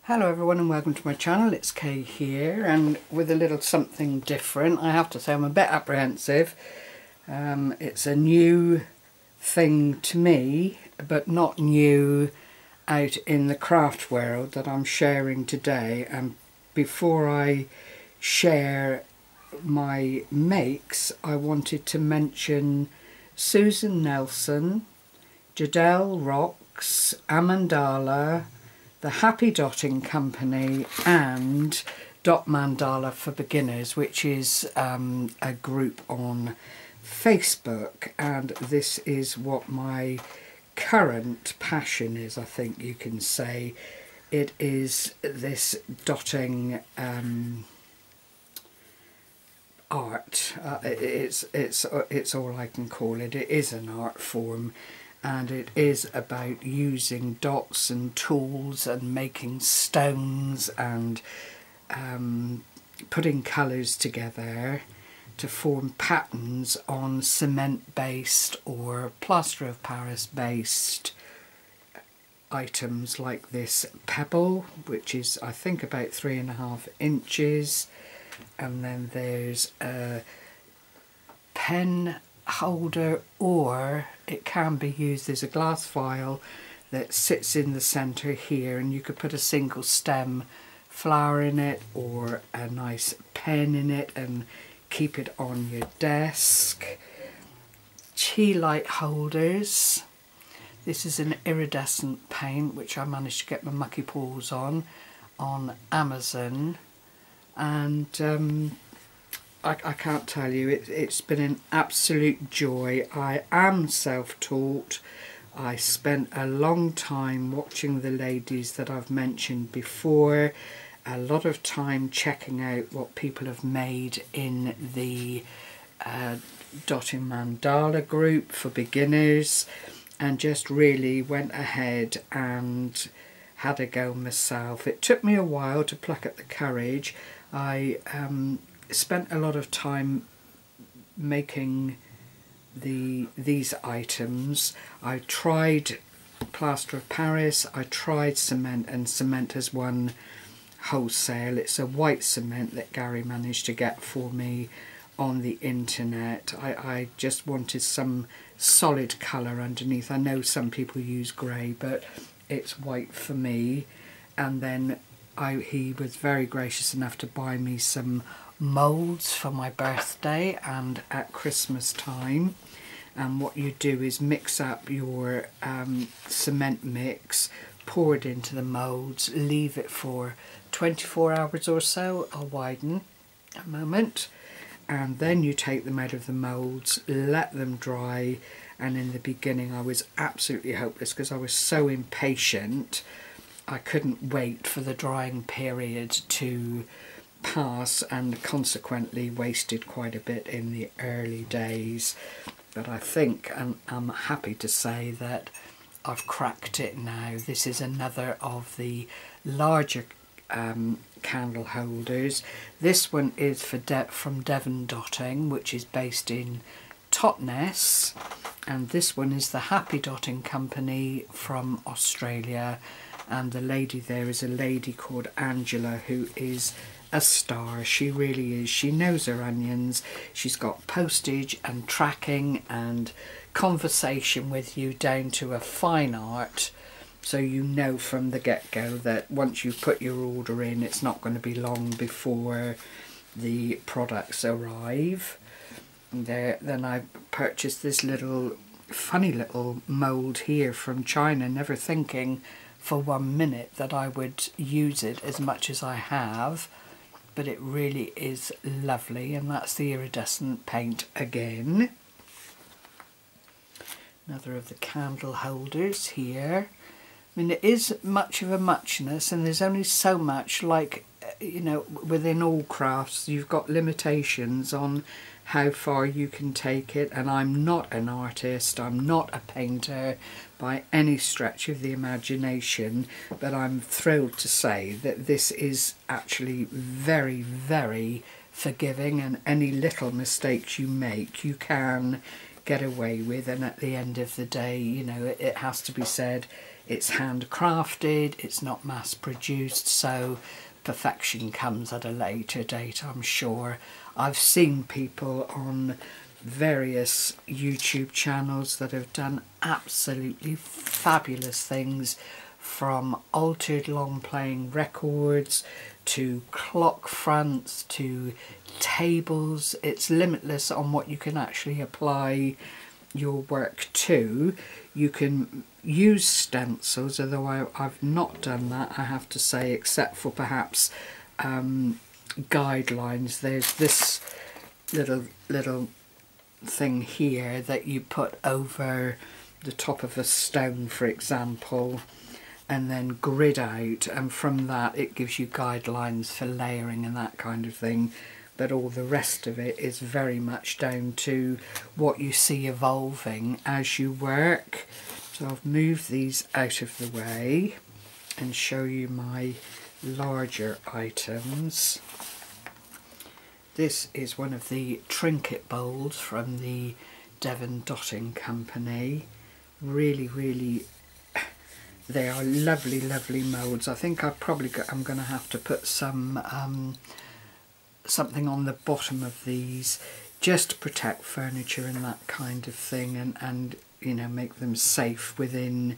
Hello everyone and welcome to my channel. It's Kay here, and with a little something different. I have to say I'm a bit apprehensive. It's a new thing to me, but not new out in the craft world, that I'm sharing today. And before I share my makes, I wanted to mention Susan Nelson, Jadel Rocks, Amandala, the Happy Dotting Company, and Dot Mandala for Beginners, which is a group on Facebook. And this is what my current passion is, I think you can say. It is this dotting art. It's all I can call it. It is an art form. And it is about using dots and tools and making stones and putting colours together to form patterns on cement-based or plaster of Paris based items, like this pebble, which is I think about 3.5 inches, and then there's a pen holder, or it can be used as a glass vial that sits in the centre here, and you could put a single stem flower in it or a nice pen in it and keep it on your desk. Tea light holders. This is an iridescent paint which I managed to get my mucky paws on Amazon, and I can't tell you, it's been an absolute joy. I am self-taught. I spent a long time watching the ladies that I've mentioned before, a lot of time checking out what people have made in the Dotting Mandala group for beginners, and just really went ahead and had a go myself. It took me a while to pluck up the courage. I spent a lot of time making these items. I tried plaster of Paris, I tried cement, and cement has won wholesale. It's a white cement that Gary managed to get for me on the internet. I just wanted some solid colour underneath. I know some people use grey, but it's white for me. And then he was very gracious enough to buy me some moulds for my birthday and at Christmas time. And what you do is mix up your cement mix, pour it into the moulds, leave it for 24 hours or so. I'll widen a moment, and then you take them out of the moulds, let them dry. And in the beginning I was absolutely hopeless because I was so impatient. I couldn't wait for the drying period to pass, and consequently wasted quite a bit in the early days. But I think, and I'm happy to say, that I've cracked it now. This is another of the larger candle holders. This one is from Devon Dotting, which is based in Totnes, and this one is the Happy Dotting Company from Australia, and the lady there is a lady called Angela, who is a star. She really is. She knows her onions. She's got postage and tracking and conversation with you down to a fine art, so you know from the get-go that once you put your order in, it's not going to be long before the products arrive. Then I purchased this funny little mould here from China, never thinking for 1 minute that I would use it as much as I have. But it really is lovely, and that's the iridescent paint again. Another of the candle holders here. I mean, it is much of a muchness, and there's only so much, like, you know, within all crafts you've got limitations on how far you can take it. And I'm not an artist, I'm not a painter by any stretch of the imagination, but I'm thrilled to say that this is actually very, very forgiving, and any little mistakes you make you can get away with. And at the end of the day, you know, it has to be said, it's handcrafted, it's not mass produced, so perfection comes at a later date, I'm sure. I've seen people on various YouTube channels that have done absolutely fabulous things, from altered long playing records to clock fronts to tables. It's limitless on what you can actually apply your work to. You can use stencils, although I've not done that, I have to say, except for perhaps guidelines. There's this little thing here that you put over the top of a stone, for example, and then grid out, and from that it gives you guidelines for layering and that kind of thing. But all the rest of it is very much down to what you see evolving as you work. So I've moved these out of the way and show you my larger items. This is one of the trinket bowls from the Devon Dotting Company. Really, they are lovely moulds. I think I'm going to have to put some something on the bottom of these just to protect furniture and that kind of thing, and you know, make them safe within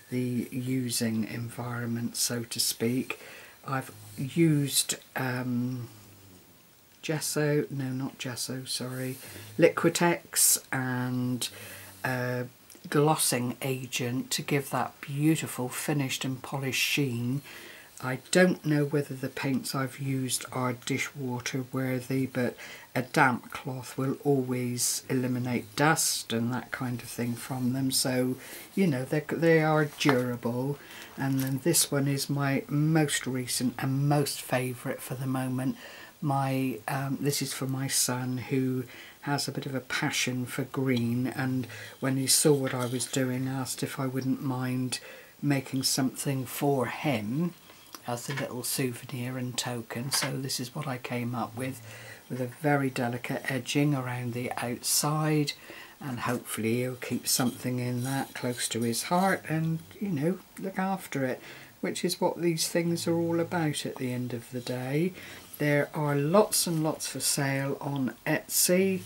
the using environment, so to speak. I've used gesso, no, not gesso, sorry, Liquitex and glossing agent to give that beautiful finished and polished sheen. I don't know whether the paints I've used are dishwater worthy, but a damp cloth will always eliminate dust and that kind of thing from them, so you know, they are durable. And then this one is my most recent and most favourite for the moment. This is for my son, who has a bit of a passion for green, and when he saw what I was doing, asked if I wouldn't mind making something for him as a little souvenir and token. So this is what I came up with a very delicate edging around the outside, and hopefully he'll keep something in that close to his heart and, you know, look after it, which is what these things are all about at the end of the day. There are lots and lots for sale on Etsy,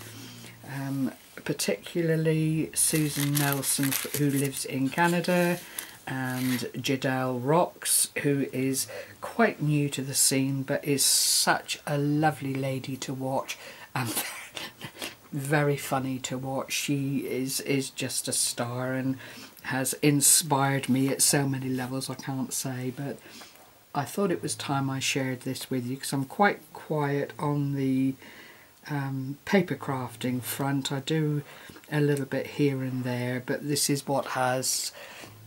particularly Susan Nelson, who lives in Canada, and Jadel Rocks, who is quite new to the scene but is such a lovely lady to watch and very funny to watch. She is just a star and has inspired me at so many levels I can't say, but I thought it was time I shared this with you because I'm quite quiet on the paper crafting front. I do a little bit here and there, but this is what has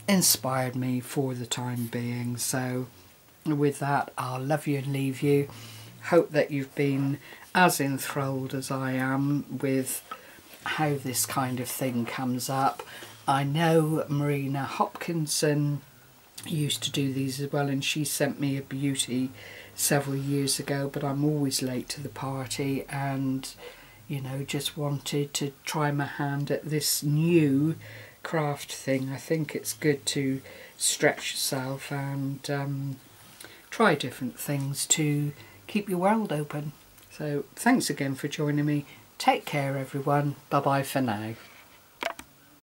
inspired me for the time being. So with that, I'll love you and leave you. Hope that you've been as enthralled as I am with how this kind of thing comes up. I know Marina Hopkinson used to do these as well, and she sent me a beauty several years ago, but I'm always late to the party, and you know, just wanted to try my hand at this new craft thing. I think it's good to stretch yourself and try different things to keep your world open. So thanks again for joining me. Take care everyone. Bye bye for now.